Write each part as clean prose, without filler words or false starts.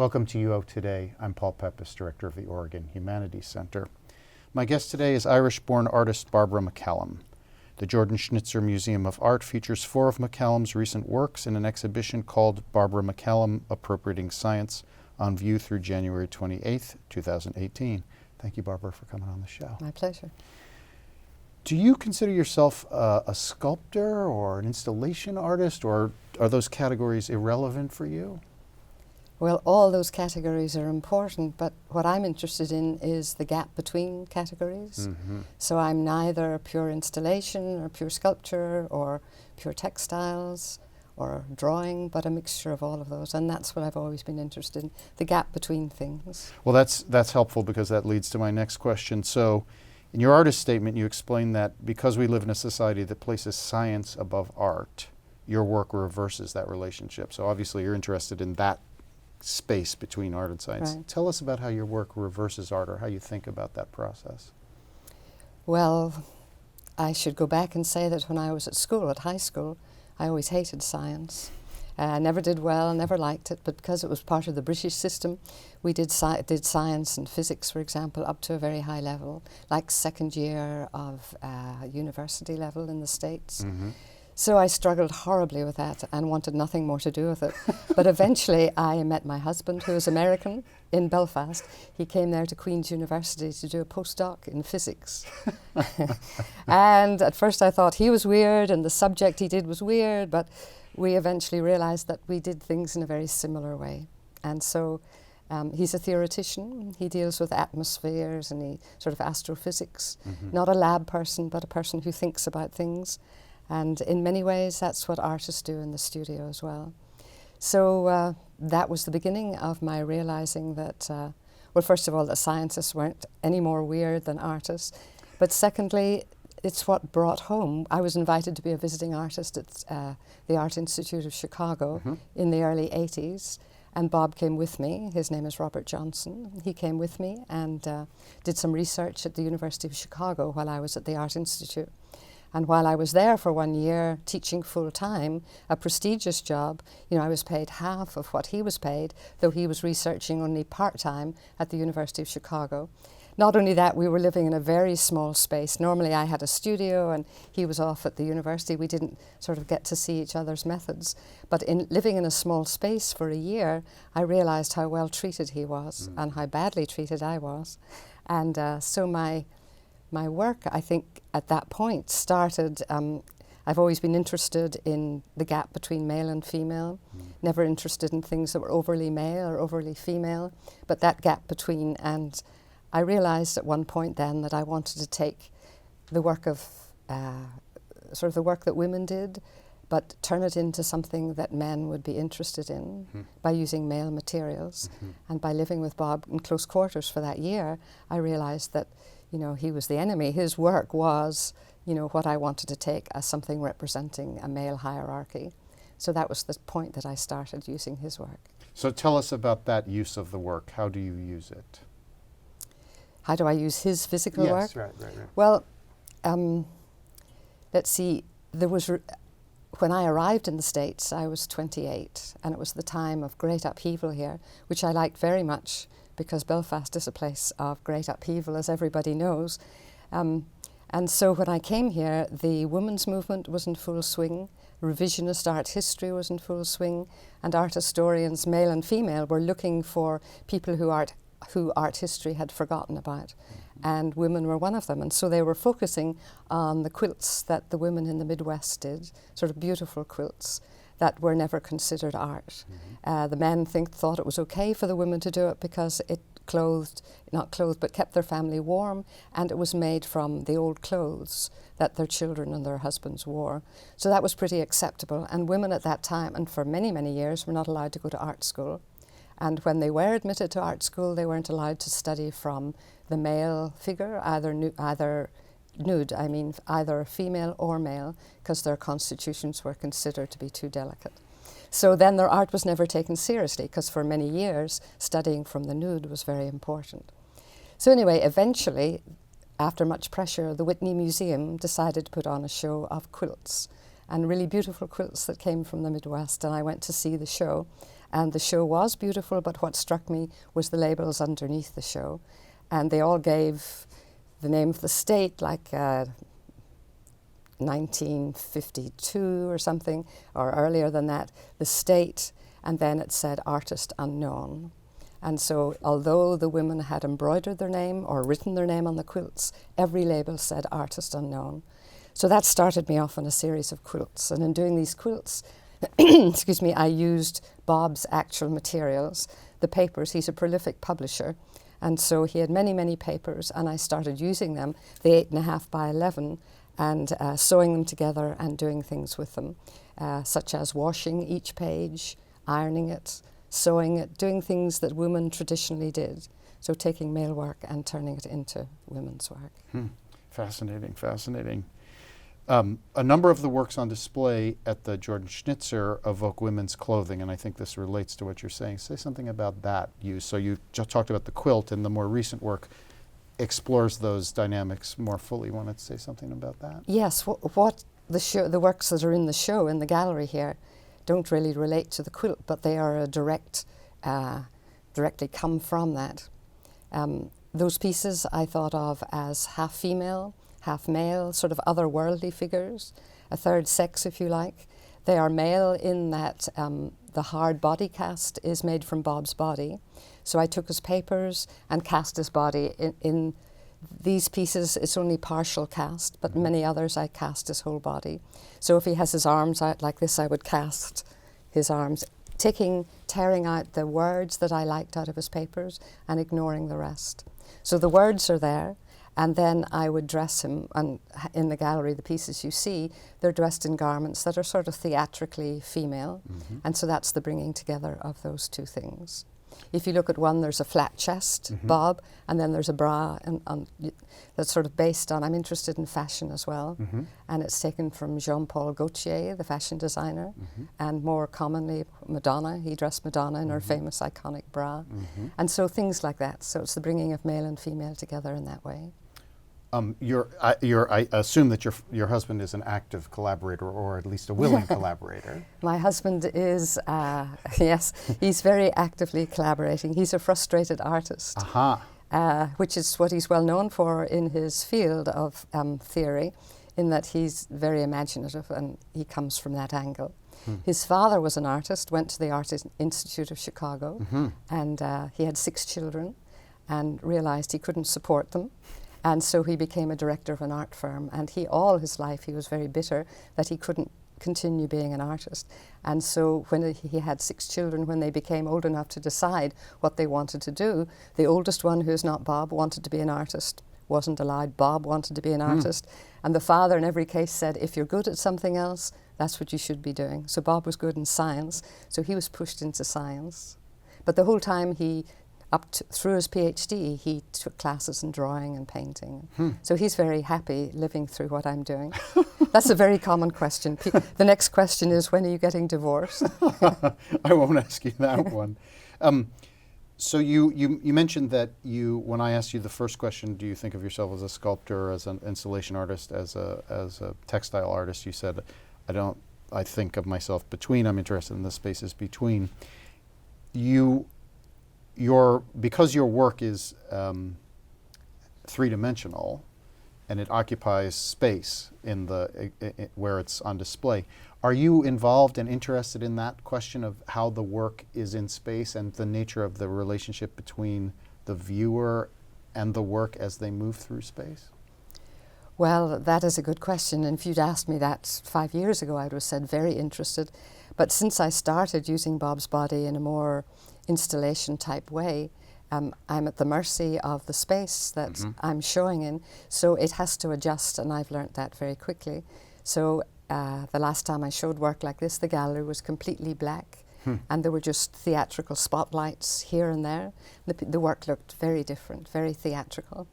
Welcome to UO Today. I'm Paul Pepis, Director of the Oregon Humanities Center. My guest today is Irish-born artist Barbara MacCallum. The Jordan Schnitzer Museum of Art features 4 of MacCallum's recent works in an exhibition called Barbara MacCallum, Appropriating Science, on view through January 28th, 2018. Thank you, Barbara, for coming on the show. My pleasure. Do you consider yourself a sculptor or an installation artist, or are those categories irrelevant for you? Well, all those categories are important, but what I'm interested in is the gap between categories. Mm-hmm. So I'm neither pure installation or pure sculpture or pure textiles or drawing, but a mixture of all of those. And that's what I've always been interested in, the gap between things. Well, that's helpful because that leads to my next question. So in your artist statement, you explain that because we live in a society that places science above art, your work reverses that relationship. So obviously you're interested in that space between art and science. Right. Tell us about how your work reverses art, or how you think about that process. Well, I should go back and say that when I was at school, at high school, I always hated science. I never did well, never liked it, but because it was part of the British system, we did science and physics, for example, up to a very high level, like second year of university level in the States. Mm-hmm. So I struggled horribly with that and wanted nothing more to do with it. But eventually I met my husband, who is American, in Belfast. He came there to Queen's University to do a postdoc in physics. And at first I thought he was weird and the subject he did was weird, but we eventually realized that we did things in a very similar way. And so he's a theoretician. He deals with atmospheres and sort of astrophysics. Mm-hmm. Not a lab person, but a person who thinks about things. And in many ways, that's what artists do in the studio as well. So that was the beginning of my realizing that, well, first of all, that scientists weren't any more weird than artists. But secondly, it's what brought home. I was invited to be a visiting artist at the Art Institute of Chicago Mm-hmm. in the early 80s. And Bob came with me. His name is Robert Johnson. He came with me and did some research at the University of Chicago while I was at the Art Institute. And while I was there for 1 year teaching full-time, a prestigious job, I was paid half of what he was paid, though he was researching only part-time at the University of Chicago. Not only that, we were living in a very small space. Normally I had a studio and he was off at the university. We didn't sort of get to see each other's methods. But in living in a small space for a year, I realized how well treated he was and how badly treated I was. And so my work, I think, at that point started, I've always been interested in the gap between male and female, never interested in things that were overly male or overly female, but that gap between. And I realized at one point then that I wanted to take the work of, sort of the work that women did, but turn it into something that men would be interested in by using male materials. Mm-hmm. And by living with Bob in close quarters for that year, I realized that he was the enemy. His work was, what I wanted to take as something representing a male hierarchy. So that was the point that I started using his work. So tell us about that use of the work. How do you use it? How do I use his physical work? Yes, right. Well, let's see. When I arrived in the States, I was 28, and it was the time of great upheaval here, which I liked very much, because Belfast is a place of great upheaval, as everybody knows. And so when I came here, the women's movement was in full swing, revisionist art history was in full swing, and art historians, male and female, were looking for people who art history had forgotten about. And women were one of them. And so they were focusing on the quilts that the women in the Midwest did, sort of beautiful quilts that were never considered art. The men thought it was okay for the women to do it because it kept their family warm, and it was made from the old clothes that their children and their husbands wore. So that was pretty acceptable. And women at that time, and for many, many years, were not allowed to go to art school. And when they were admitted to art school, they weren't allowed to study from the male figure, either nude, either female or male, because their constitutions were considered to be too delicate. So then their art was never taken seriously, because for many years, studying from the nude was very important. So anyway, eventually, after much pressure, the Whitney Museum decided to put on a show of quilts, and really beautiful quilts that came from the Midwest, and I went to see the show. And the show was beautiful, but what struck me was the labels underneath the show. And they all gave the name of the state, like 1952 or something, or earlier than that, the state, and then it said artist unknown. And so although the women had embroidered their name or written their name on the quilts, every label said artist unknown. So that started me off on a series of quilts. And in doing these quilts, excuse me, I used Bob's actual materials, the papers. He's a prolific publisher. And so he had many, many papers, and I started using them, the 8.5 by 11, and sewing them together and doing things with them, such as washing each page, ironing it, sewing it, doing things that women traditionally did. So taking male work and turning it into women's work. Fascinating, fascinating. A number of the works on display at the Jordan Schnitzer evoke women's clothing, and I think this relates to what you're saying. Say something about that use. So you just talked about the quilt, and the more recent work explores those dynamics more fully. Want to say something about that? Yes, what the works that are in the show, in the gallery here, don't really relate to the quilt, but they are directly come from that. Those pieces I thought of as half female, half male, sort of otherworldly figures, a third sex, if you like. They are male in that the hard body cast is made from Bob's body. So I took his papers and cast his body. In these pieces, it's only partial cast, but many others I cast his whole body. So if he has his arms out like this, I would cast his arms, tearing out the words that I liked out of his papers and ignoring the rest. So the words are there, and then I would dress him, and in the gallery, the pieces you see, they're dressed in garments that are sort of theatrically female, and so that's the bringing together of those two things. If you look at one, there's a flat chest, Bob, and then there's a bra that's sort of based on, I'm interested in fashion as well, and it's taken from Jean-Paul Gaultier, the fashion designer, and more commonly Madonna. He dressed Madonna in her famous iconic bra, and so things like that. So it's the bringing of male and female together in that way. I assume that your husband is an active collaborator, or at least a willing collaborator. My husband is, yes, he's very actively collaborating. He's a frustrated artist, which is what he's well known for in his field of theory, in that he's very imaginative and he comes from that angle. His father was an artist, went to the Art Institute of Chicago, and he had 6 children and realized he couldn't support them. And so he became a director of an art firm, and all his life he was very bitter that he couldn't continue being an artist. And so when he had 6 children, when they became old enough to decide what they wanted to do, the oldest one, who's not Bob, wanted to be an artist, wasn't allowed. Bob wanted to be an artist. And the father in every case said, if you're good at something else, that's what you should be doing. So Bob was good in science, so he was pushed into science. But the whole time through his PhD, he took classes in drawing and painting. So he's very happy living through what I'm doing. That's a very common question. The next question is, when are you getting divorced? I won't ask you that one. So you mentioned that when I asked you the first question, do you think of yourself as a sculptor, as an installation artist, as a textile artist? You said, I think of myself between. I'm interested in the spaces between. Because your work is three-dimensional and it occupies space in where it's on display, are you involved and interested in that question of how the work is in space and the nature of the relationship between the viewer and the work as they move through space? Well, that is a good question, and if you'd asked me that 5 years ago, I would have said very interested. But since I started using Bob's body in a more installation type way, I'm at the mercy of the space that I'm showing in, so it has to adjust, and I've learnt that very quickly. So the last time I showed work like this, the gallery was completely black, and there were just theatrical spotlights here and there. The work looked very different, very theatrical.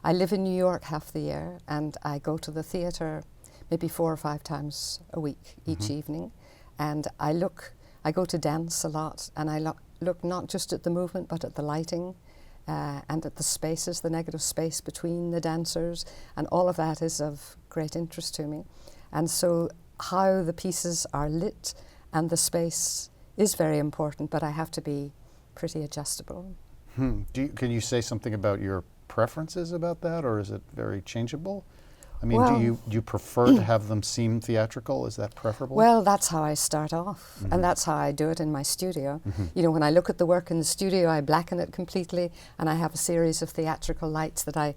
I live in New York half the year, and I go to the theatre maybe 4 or 5 times a week, each evening, and I go to dance a lot, and I look not just at the movement, but at the lighting and at the spaces, the negative space between the dancers, and all of that is of great interest to me. And so how the pieces are lit and the space is very important, but I have to be pretty adjustable. Can you say something about your preferences about that, or is it very changeable? I mean, Well, do you prefer to have them seem theatrical? Is that preferable? Well, that's how I start off, and that's how I do it in my studio. You know, when I look at the work in the studio, I blacken it completely, and I have a series of theatrical lights that I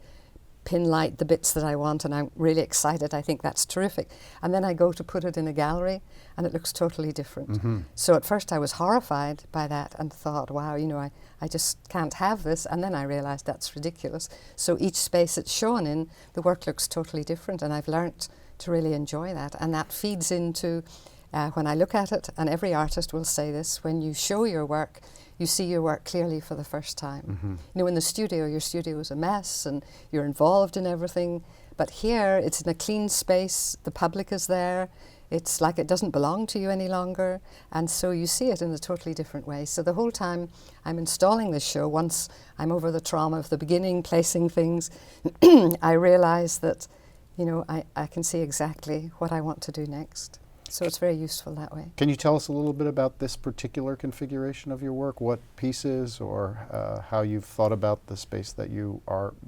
pin light the bits that I want, and I'm really excited. I think that's terrific. And then I go to put it in a gallery, and it looks totally different. So at first I was horrified by that and thought, wow, you know, I just can't have this. And then I realized that's ridiculous. So each space it's shown in, the work looks totally different, and I've learnt to really enjoy that. And that feeds into when I look at it, and every artist will say this, when you show your work, you see your work clearly for the first time. You know, in the studio, your studio is a mess and you're involved in everything. But here, it's in a clean space, the public is there, it's like it doesn't belong to you any longer, and so you see it in a totally different way. So the whole time I'm installing this show, once I'm over the trauma of the beginning, placing things, I realize that, you know, I can see exactly what I want to do next. So it's very useful that way. Can you tell us a little bit about this particular configuration of your work? What pieces, or how you've thought about the space that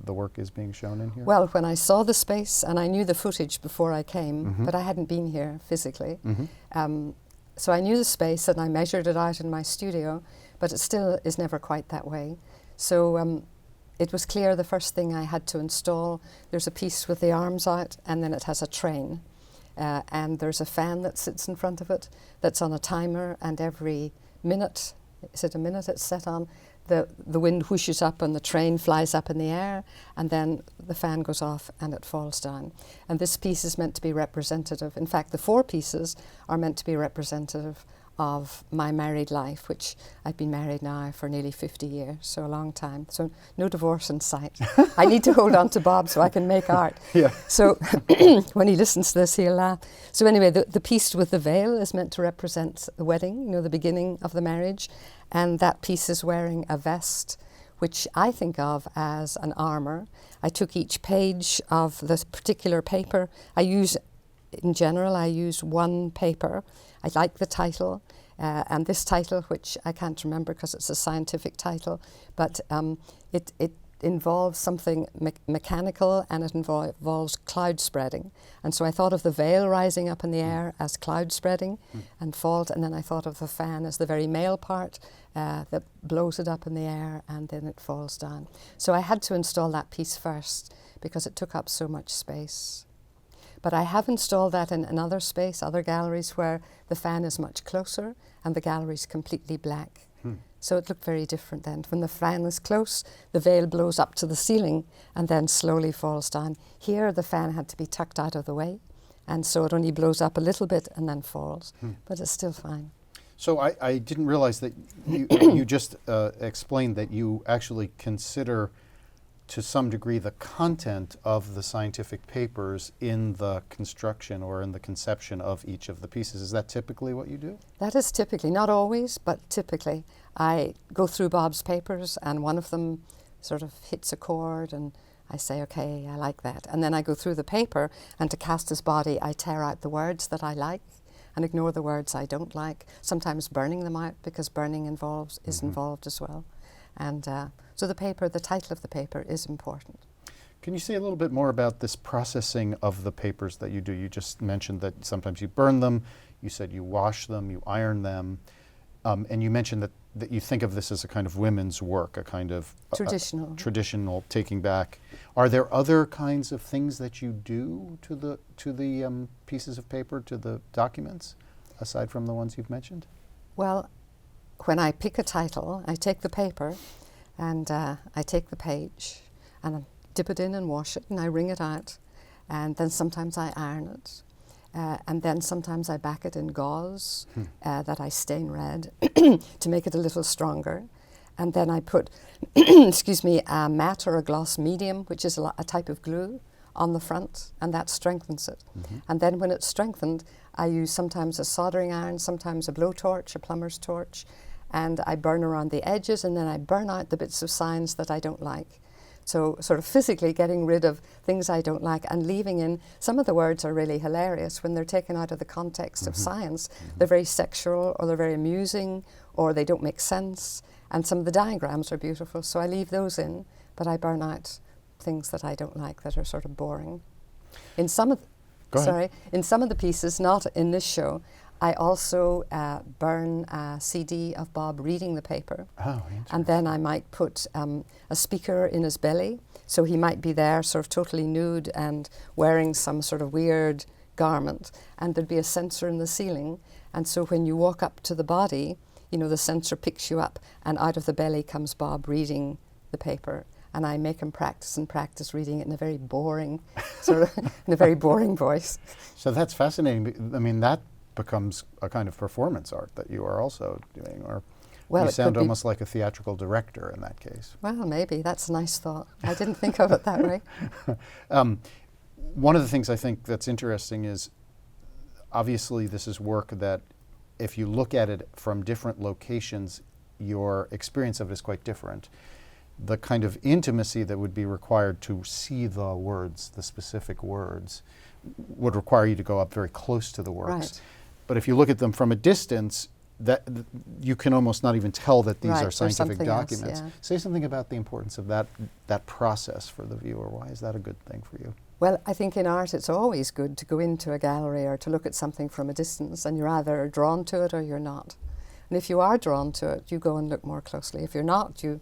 the work is being shown in here? Well, when I saw the space, and I knew the footage before I came, but I hadn't been here physically. So I knew the space and I measured it out in my studio, but it still is never quite that way. So it was clear the first thing I had to install, there's a piece with the arms out, and then it has a train. And there's a fan that sits in front of it that's on a timer, and every minute, is it a minute it's set on, the wind whooshes up and the train flies up in the air, and then the fan goes off and it falls down. And this piece is meant to be representative. In fact, the 4 pieces are meant to be representative of my married life, which I've been married now for nearly 50 years, so a long time. So no divorce in sight. I need to hold on to Bob so I can make art. Yeah. So when he listens to this, he'll laugh. So anyway, the piece with the veil is meant to represent the wedding, you know, the beginning of the marriage. And that piece is wearing a vest, which I think of as an armor. I took each page of this particular paper. In general, I use one paper. I like the title, and this title, which I can't remember because it's a scientific title, but it involves something mechanical, and it involves cloud spreading. And so I thought of the veil rising up in the air as cloud spreading and fault, and then I thought of the fan as the very male part that blows it up in the air and then it falls down. So I had to install that piece first because it took up so much space. But I have installed that in another space, other galleries, where the fan is much closer and the gallery is completely black. So it looked very different then. When the fan is close, the veil blows up to the ceiling and then slowly falls down. Here, the fan had to be tucked out of the way, and so it only blows up a little bit and then falls. But it's still fine. So I didn't realize that you just explained that you actually consider, to some degree, the content of the scientific papers in the construction or in the conception of each of the pieces. Is that typically what you do? That is typically, not always, but typically. I go through Bob's papers, and one of them sort of hits a chord, and I say, okay, I like that. And then I go through the paper, and to cast his body, I tear out the words that I like and ignore the words I don't like, sometimes burning them out, because burning is involved as well. And so the title of the paper is important. Can you say a little bit more about this processing of the papers that you do? You just mentioned that sometimes you burn them, you said you wash them, you iron them, and you mentioned that you think of this as a kind of women's work, a kind of traditional taking back. Are there other kinds of things that you do to the pieces of paper, to the documents, aside from the ones you've mentioned? Well, when I pick a title, I take the paper and I take the page and I dip it in and wash it and I wring it out, and then sometimes I iron it, and then sometimes I back it in gauze that I stain red to make it a little stronger, and then I put a matte or a gloss medium, which is a type of glue, on the front, and that strengthens it. And then when it's strengthened, I use sometimes a soldering iron, sometimes a blowtorch, a plumber's torch, and I burn around the edges, and then I burn out the bits of signs that I don't like. So sort of physically getting rid of things I don't like and leaving in, some of the words are really hilarious when they're taken out of the context of science. They're very sexual, or they're very amusing, or they don't make sense. And some of the diagrams are beautiful, so I leave those in, but I burn out things that I don't like that are sort of boring. In some of in some of the pieces, not in this show, I also burn a CD of Bob reading the paper. Oh, and then I might put a speaker in his belly, so he might be there sort of totally nude and wearing some sort of weird garment, and there'd be a sensor in the ceiling, and so when you walk up to the body, you know, the sensor picks you up, and out of the belly comes Bob reading the paper. And I make him practice and practice reading it in a very boring, sort of, in a very boring voice. So that's fascinating. I mean, that becomes a kind of performance art that you are also doing, or you sound almost like a theatrical director in that case. Well, maybe. That's a nice thought. I didn't think of it that way. One of the things I think that's interesting is, obviously this is work that, if you look at it from different locations, your experience of it is quite different. The kind of intimacy that would be required to see the words, the specific words, would require you to go up very close to the works. Right. But if you look at them from a distance, you can almost not even tell that these are there's scientific something else, documents. yeah. Say something about the importance of that process for the viewer. Why is that a good thing for you? Well, I think in art it's always good to go into a gallery or to look at something from a distance, and you're either drawn to it or you're not. And if you are drawn to it, you go and look more closely. If you're not, you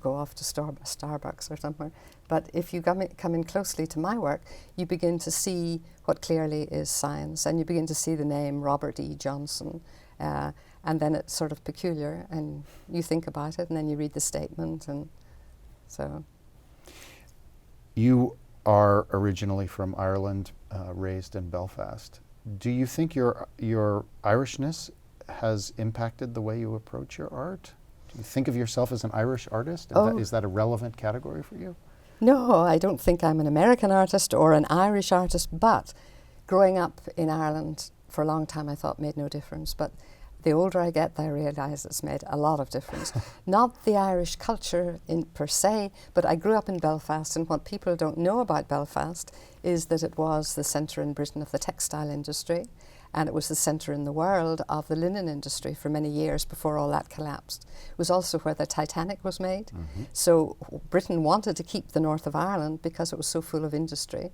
go off to Starbucks or somewhere. But if you come in closely to my work, you begin to see what clearly is science, and you begin to see the name Robert E. Johnson, and then it's sort of peculiar, and you think about it, and then you read the statement, and so. You are originally from Ireland, raised in Belfast. Do you think your Irishness has impacted the way you approach your art? Do you think of yourself as an Irish artist? Is that a relevant category for you? No, I don't think I'm an American artist or an Irish artist, but growing up in Ireland for a long time I thought made no difference. But the older I get, I realise it's made a lot of difference. Not the Irish culture per se, but I grew up in Belfast, and what people don't know about Belfast is that it was the centre in Britain of the textile industry, and it was the centre in the world of the linen industry for many years before all that collapsed. It was also where the Titanic was made. So Britain wanted to keep the north of Ireland because it was so full of industry.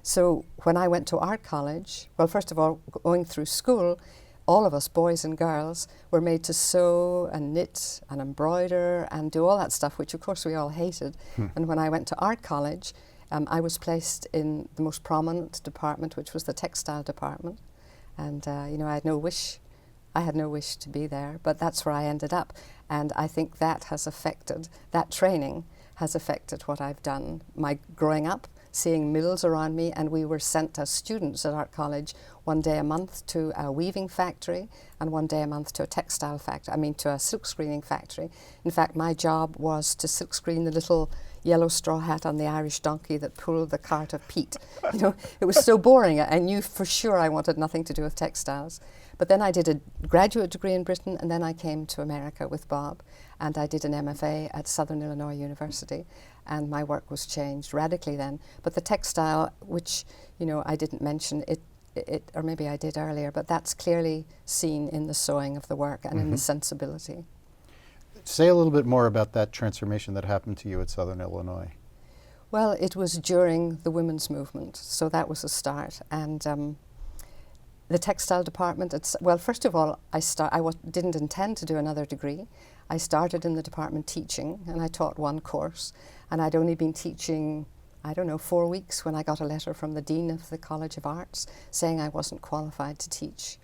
So when I went to art college, well, first of all, going through school, all of us, boys and girls, were made to sew and knit and embroider and do all that stuff, which of course we all hated. And when I went to art college, I was placed in the most prominent department, which was the textile department. And I had no wish to be there, but that's where I ended up. And I think that training has affected what I've done. My growing up, seeing mills around me, and we were sent as students at art college one day a month to a weaving factory and one day a month to a textile factory, to a silk screening factory. In fact, my job was to silk screen the little yellow straw hat on the Irish donkey that pulled the cart of peat. It was so boring. I knew for sure I wanted nothing to do with textiles. But then I did a graduate degree in Britain, and then I came to America with Bob, and I did an MFA at Southern Illinois University, and my work was changed radically then. But the textile, which I didn't mention, it or maybe I did earlier, but that's clearly seen in the sewing of the work and in the sensibility. Say a little bit more about that transformation that happened to you at Southern Illinois. Well, it was during the women's movement, so that was a start. And the textile department, first of all, I didn't intend to do another degree. I started in the department teaching, and I taught one course, and I'd only been teaching 4 weeks when I got a letter from the Dean of the College of Arts saying I wasn't qualified to teach.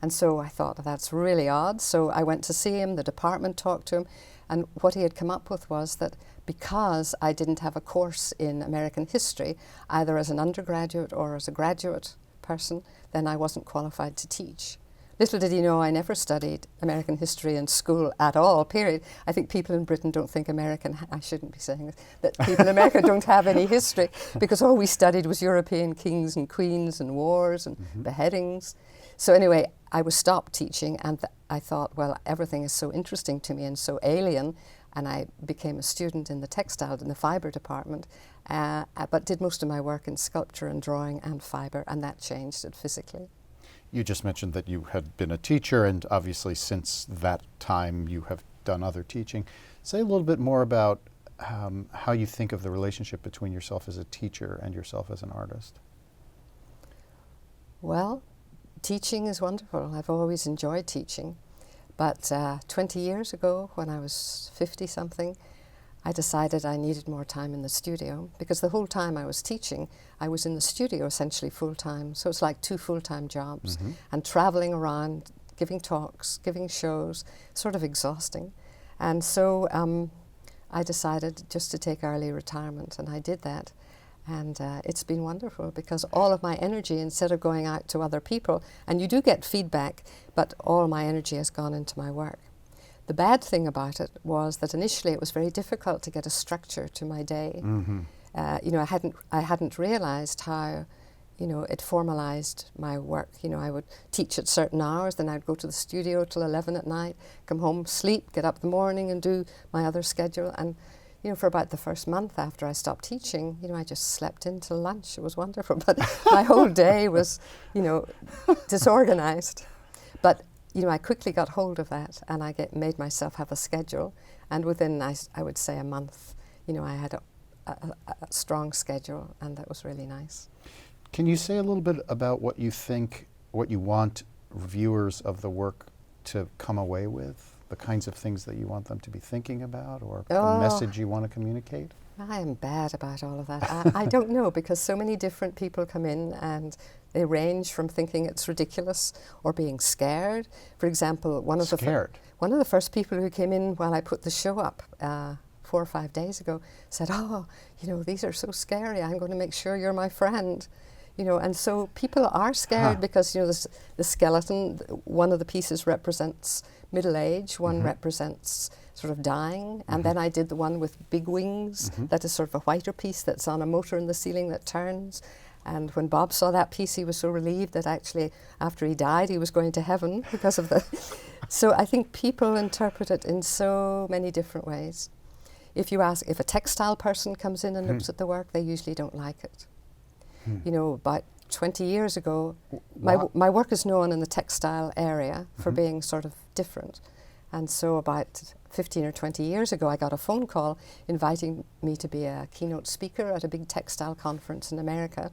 And so I thought, that's really odd. So I went to see him, the department talked to him, and what he had come up with was that because I didn't have a course in American history, either as an undergraduate or as a graduate person, then I wasn't qualified to teach. Little did he know I never studied American history in school at all, period. I think people in Britain don't think I shouldn't be saying this, that people in America don't have any history, because all we studied was European kings and queens and wars and beheadings. So anyway, I was stopped teaching, and I thought, well, everything is so interesting to me and so alien, and I became a student in the textile, in the fibre department, but did most of my work in sculpture and drawing and fibre, and that changed it physically. You just mentioned that you had been a teacher, and obviously since that time you have done other teaching. Say a little bit more about how you think of the relationship between yourself as a teacher and yourself as an artist. Well, teaching is wonderful. I've always enjoyed teaching. But 20 years ago, when I was 50-something, I decided I needed more time in the studio, because the whole time I was teaching, I was in the studio essentially full-time. So it's like 2 full-time jobs, and traveling around, giving talks, giving shows, sort of exhausting. And so I decided just to take early retirement, and I did that. And it's been wonderful, because all of my energy, instead of going out to other people, and you do get feedback, but all my energy has gone into my work. The bad thing about it was that initially it was very difficult to get a structure to my day. You know, I hadn't realized how, you know, it formalized my work. You know, I would teach at certain hours, then I'd go to the studio till 11 at night, come home, sleep, get up in the morning and do my other schedule. And you know, for about the first month after I stopped teaching, you know, I just slept until lunch. It was wonderful, but my whole day was, you know, disorganized. But, you know, I quickly got hold of that, and I made myself have a schedule. And within, I would say, a month, you know, I had a strong schedule, and that was really nice. Can you say a little bit about what you think, what you want viewers of the work to come away with? The kinds of things that you want them to be thinking about, or the message you want to communicate? I am bad about all of that. I don't know, because so many different people come in, and they range from thinking it's ridiculous or being scared. For example, one of the first people who came in while I put the show up 4 or 5 days ago said, "Oh, you know, these are so scary. I'm going to make sure you're my friend." You know, and so people are scared because, you know, the skeleton, one of the pieces represents middle age, one represents sort of dying, and then I did the one with big wings, that is sort of a whiter piece that's on a motor in the ceiling that turns. And when Bob saw that piece, he was so relieved that actually after he died, he was going to heaven because of the... So I think people interpret it in so many different ways. If you ask, if a textile person comes in and looks at the work, they usually don't like it. You know, about 20 years ago, my work is known in the textile area for being sort of different. And so about 15 or 20 years ago, I got a phone call inviting me to be a keynote speaker at a big textile conference in America.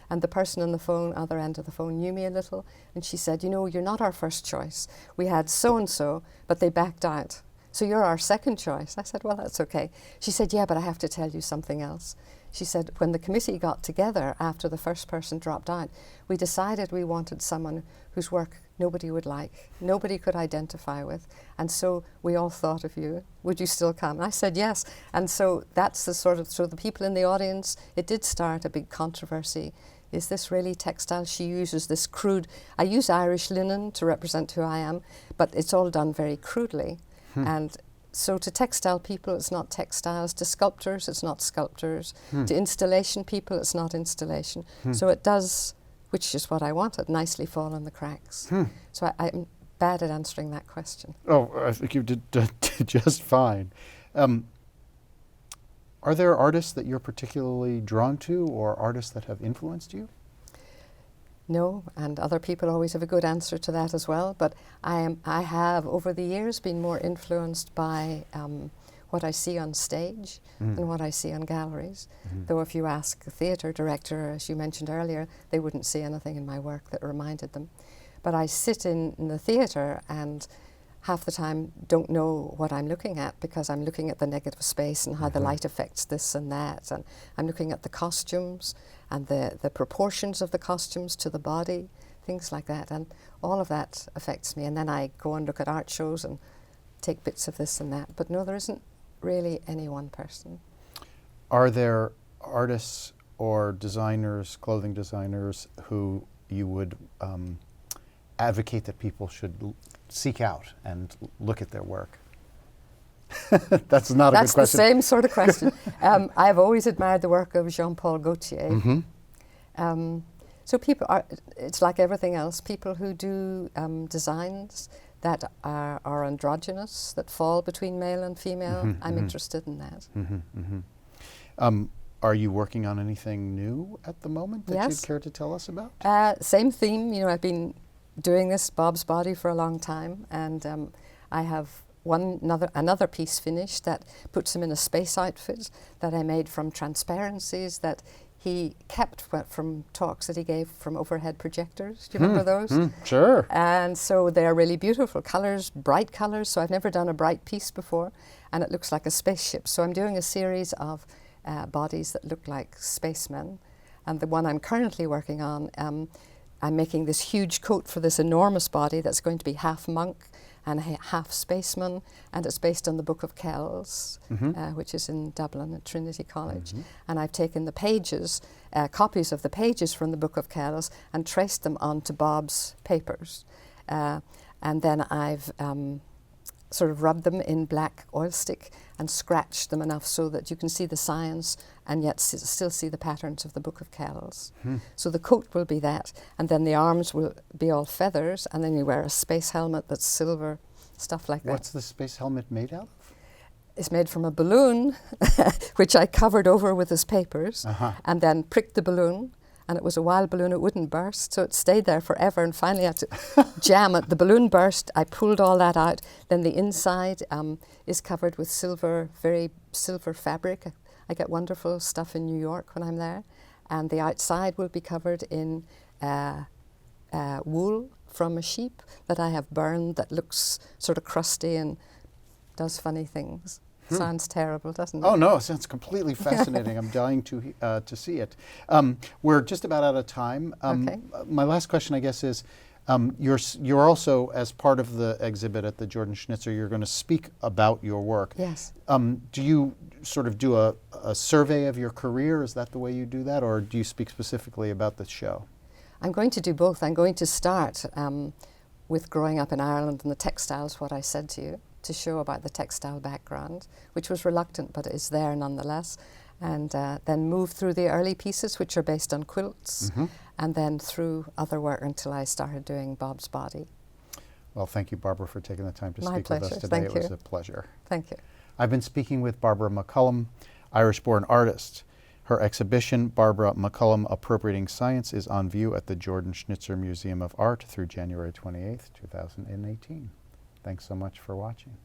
And the person on the phone, other end of the phone, knew me a little. And she said, "You know, you're not our first choice. We had so-and-so, but they backed out. So you're our second choice." I said, "Well, that's okay." She said, "Yeah, but I have to tell you something else." She said, when the committee got together after the first person dropped out, we decided we wanted someone whose work nobody would like, nobody could identify with, and so we all thought of you. Would you still come? And I said yes. And so that's the sort of, so the people in the audience, it did start a big controversy. Is this really textile? She uses this crude, I use Irish linen to represent who I am, but it's all done very crudely. And so to textile people, it's not textiles. To sculptors, it's not sculptors. To installation people, it's not installation. So it does, which is what I wanted, nicely fall in the cracks. So I'm bad at answering that question. Oh, I think you did just fine. Are there artists that you're particularly drawn to, or artists that have influenced you? No, and other people always have a good answer to that as well. But I have, over the years, been more influenced by what I see on stage than what I see on galleries. Though if you ask a theatre director, as you mentioned earlier, they wouldn't see anything in my work that reminded them. But I sit in the theatre and half the time don't know what I'm looking at, because I'm looking at the negative space and how the light affects this and that. And I'm looking at the costumes and the proportions of the costumes to the body, things like that. And all of that affects me. And then I go and look at art shows and take bits of this and that. But no, there isn't really any one person. Are there artists or designers, clothing designers, who you would advocate that people should seek out and look at their work? That's not a good question. That's the same sort of question. I've always admired the work of Jean-Paul Gaultier. So people are, it's like everything else, people who do designs, that are androgynous, that fall between male and female. I'm interested in that. Are you working on anything new at the moment that Yes. you'd care to tell us about? Same theme. You know, I've been doing this Bob's Body for a long time, and I have another piece finished that puts him in a space outfit that I made from transparencies that he kept from talks that he gave from overhead projectors. Do you remember those? Sure. And so they're really beautiful colours, bright colours. So I've never done a bright piece before, and it looks like a spaceship. So I'm doing a series of bodies that look like spacemen. And the one I'm currently working on, I'm making this huge coat for this enormous body that's going to be half monk and half spaceman, and it's based on the Book of Kells, which is in Dublin at Trinity College. And I've taken the pages, copies of the pages from the Book of Kells, and traced them onto Bob's papers. And then I've sort of rubbed them in black oil stick and scratched them enough so that you can see the science and yet still see the patterns of the Book of Kells. So the coat will be that, and then the arms will be all feathers, and then you wear a space helmet that's silver, stuff like that. What's the space helmet made out of? It's made from a balloon, which I covered over with his papers, and then pricked the balloon, and it was a wild balloon, it wouldn't burst, so it stayed there forever, and finally I had to jam it. The balloon burst, I pulled all that out, then the inside is covered with silver, very silver fabric. I get wonderful stuff in New York when I'm there, and the outside will be covered in wool from a sheep that I have burned that looks sort of crusty and does funny things. Sounds terrible, doesn't it? Oh no, it sounds completely fascinating. I'm dying to see it. We're just about out of time. Okay. My last question, I guess, is you're also, as part of the exhibit at the Jordan Schnitzer, you're going to speak about your work. Yes. Do you sort of do a survey of your career? Is that the way you do that, or do you speak specifically about the show? I'm going to do both. I'm going to start with growing up in Ireland and the textiles, what I said to you, to show about the textile background, which was reluctant, but is there nonetheless. And then move through the early pieces, which are based on quilts, and then through other work until I started doing Bob's Body. Well, thank you, Barbara, for taking the time to My speak with us pleasure. today. Thank It was you. a pleasure. Thank you. I've been speaking with Barbara MacCallum, Irish-born artist. Her exhibition, Barbara MacCallum Appropriating Science, is on view at the Jordan Schnitzer Museum of Art through January 28th, 2018. Thanks so much for watching.